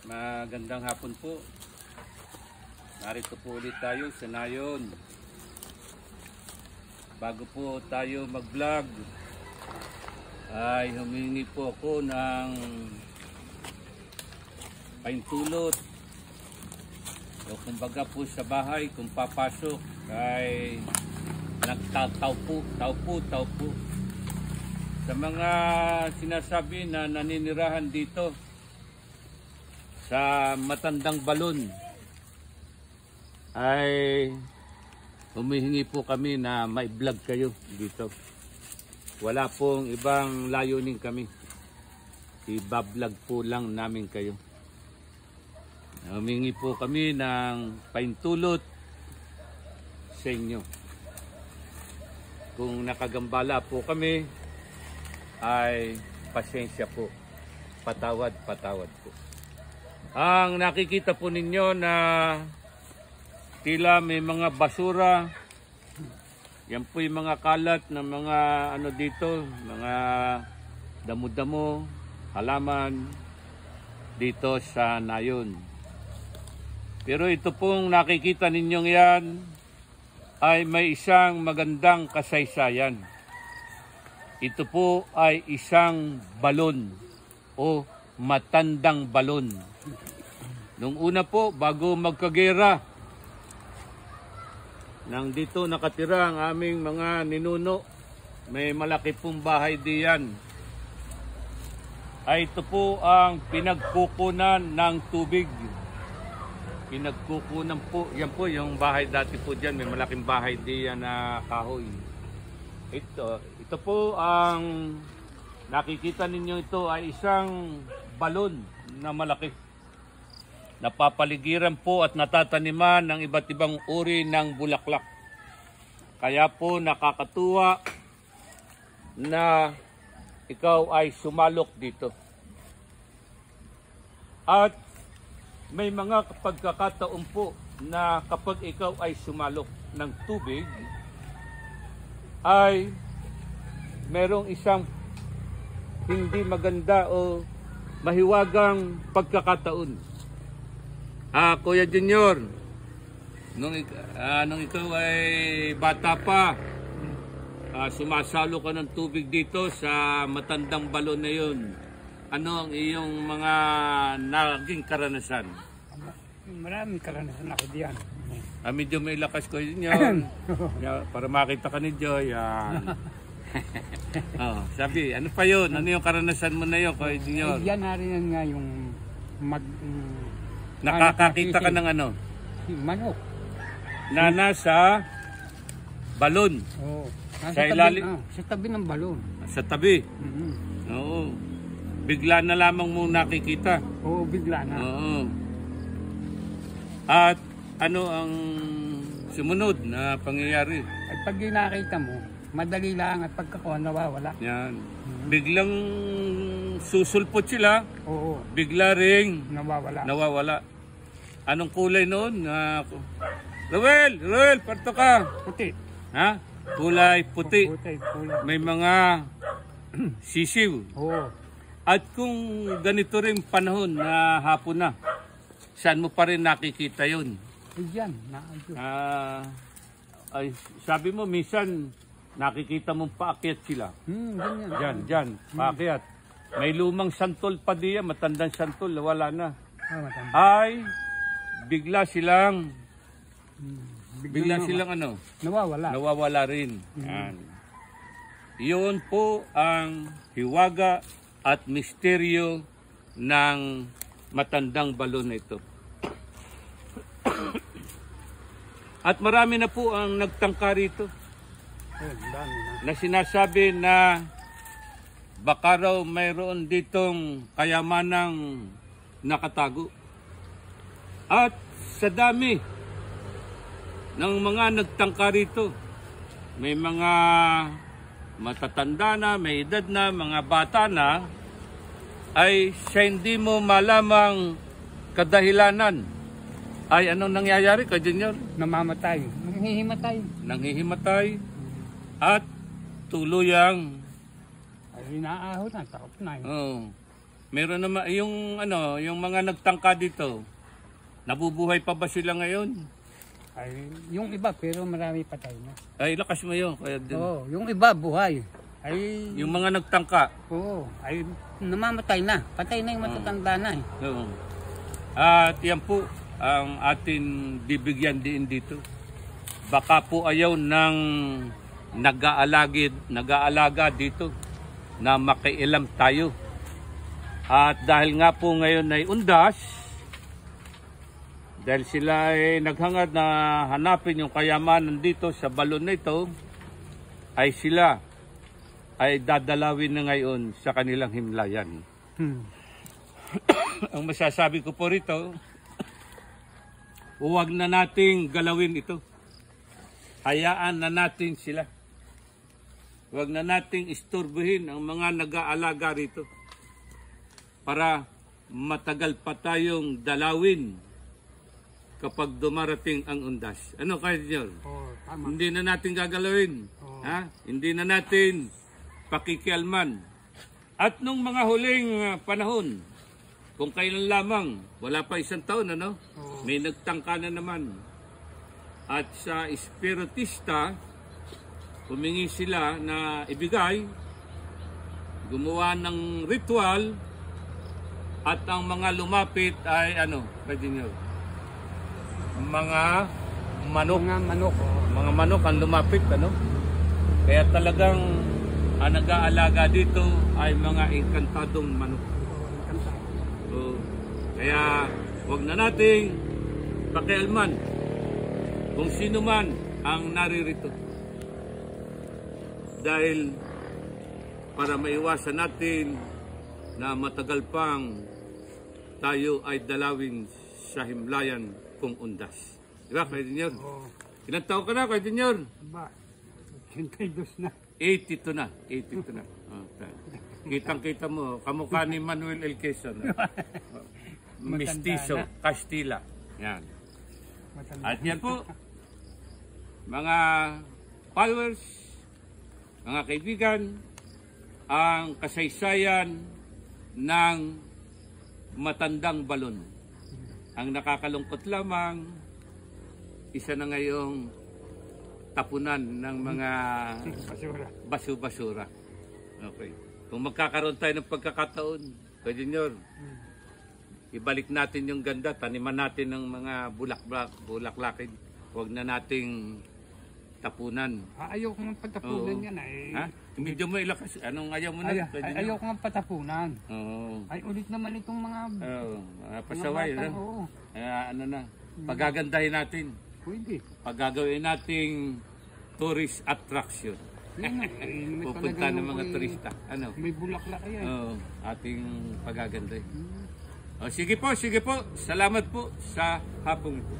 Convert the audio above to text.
Magandang hapon po. Narito po ulit tayo sa Nayon. Bago po tayo mag-vlog, ay humingi po ako ng paintulot. O kumbaga po sa bahay, kung papasok, ay nagtataw po. Sa mga sinasabi na naninirahan dito sa Matandang Balon, ay humihingi po kami na may vlog kayo dito. Wala pong ibang layunin kami. I-vlog po lang namin kayo. Humingi po kami ng paintulot sa inyo. Kung nakagambala po kami, ay pasensya po. Patawad po. Ang nakikita po ninyo na tila may mga basura, yan po yung mga kalat na mga ano dito, mga damo-damo, halaman dito sa Nayon. Pero ito pong nakikita ninyong yan ay may isang magandang kasaysayan. Ito po ay isang balon o matandang balon. Nung una po, bago magkagera, nang dito nakatira ang aming mga ninuno, may malaki pong bahay diyan. Ay ito po ang pinagkukunan ng tubig. Pinagkukunan po, yan po yung bahay dati po dyan, may malaking bahay diyan na kahoy. Ito po ang nakikita ninyo, ito ay isang balon na malaki. Napapaligiran po at natataniman ng iba't ibang uri ng bulaklak. Kaya po nakakatuwa na ikaw ay sumalok dito. At may mga pagkakataon po na kapag ikaw ay sumalok ng tubig, ay merong isang hindi maganda o mahiwagang pagkakataon. Kuya Junior, nung ikaw ay bata pa, sumasalo ka ng tubig dito sa Matandang Balon na yun. Ano ang iyong mga naging karanasan? Maraming karanasan ako diyan. Medyo may lakas ko yun. Para makita ka ni Joy. Sabi, ano pa yun? Ano yung karanasan mo na yun, Kuya Junior? Yan na rin nga yung nakakakita ka ng ano? Manok. Na nasa balon. Oo. Sa ilalim? Sa tabi ng balon. Sa tabi? Mm-hmm. Oo. Bigla na lamang mo nakikita. Oo, bigla na. Oo. At ano ang sumunod na pangyayari? At pag nakita mo, madali lang at pagkakuha nawawala. Yan. Biglang susulpot sila. Oo. Bigla ring nawawala. Anong kulay noon? Ruel, parto ka. Puti. Ha? Kulay puti. Puti. May mga sisiw. Oo. At kung ganito rin panahon na hapon na, saan mo pa rin nakikita yun? Diyan. Ay, sabi mo, minsan nakikita mong paakyat sila. Ganyan. Diyan, paakyat. May lumang santol pa diyan, matandang santol, wala na. Ay, bigla silang ano? Nawawala rin. Yan. Iyon po ang hiwaga at misteryo ng Matandang Balon na ito. At marami na po ang nagtangka rito. Na sinasabi na baka raw mayroon ditong kayamanang nakatago. At sa dami ng mga nagtangka rito, may mga matatanda na, may edad na, mga bata na, ay siya hindi mo malamang kadahilanan. Ay anong nangyayari kay Junior? Namamatay. Nanghihimatay at tuluyang inaahon na, takot na. Meron naman yung ano, yung mga nagtangka dito. Nabubuhay pa ba sila ngayon? Ay, yung iba, pero marami patay na. Ay, lakas mo yun. Kaya din. Oo, yung iba buhay. Ay, Yung mga nagtangka. oo, ay namamatay na. Patay na yung matatanda na eh. Oo. At yan po ang atin bibigyan din dito. Baka po ayaw ng nag-aalaga dito na makialam tayo. At dahil nga po ngayon ay undas, dahil sila ay naghangad na hanapin yung kayamanan dito sa balon na ito, ay sila ay dadalawin na ngayon sa kanilang himlayan. Ang masasabi ko po rito, huwag na nating galawin ito. Hayaan na natin sila. Huwag na nating istorbohin ang mga nag-aalaga rito para matagal pa tayong dalawin kapag dumarating ang undas. Ano kayo niyo? Oo, tama. Hindi na natin gagalawin. Oo. Ha? Hindi na natin pakikialman. At nung mga huling panahon, kung kailan lamang, wala pa isang taon, ano? Oo. May nagtangka na naman. At sa espiritista, humingi sila na ibigay, gumawa ng ritual, at ang mga lumapit ay ano, pwede nyo? Mga manok. Mga manok. Oo. Mga manok ang lumapit, ano? Kaya talagang ang nag-aalaga dito ay mga engkantadong manok. So, kaya wag na nating pakialman kung sino man ang naririto. Dahil para maiwasan natin na matagal pang tayo ay dalawin sa himlayan kung undas. Di ba, Kuya Junior? Oo. Ilang taon ka na, Kuya Junior? Ba, 82 na. 82 na. 82 na. Oh, kitang-kita mo, kamukha ni Manuel L. Quezon. Mestizo, Castilla. Yan. Matanda. At yan po, mga followers, mga kaibigan, ang kasaysayan ng matandang balon. Ang nakakalungkot lamang, isa na ngayong tapunan ng mga Basura. basu-basura. Okay. Kung magkakaroon tayo ng pagkakataon, Kuya Junior, ibalik natin yung ganda, taniman natin ng mga bulaklakin. Huwag na nating tapunan. Ayaw ko nga patapunan Oo. yan eh. Ha? Medyo mo ilakas. Anong ayaw mo na? Kuya Junior? Ayaw ko nga patapunan. Oo. Ay, ulit naman itong mga Mga pasaway. bata, Ano? oo. Ano na, pagagandahin natin. Pwede. Pagagawin nating tourist attraction. Yan na. May Pupunta talagang ng mga may- turista. Ano? May bulaklak yan. Oo, ating pagaganday. O, sige po, sige po. Salamat po sa hapong ito.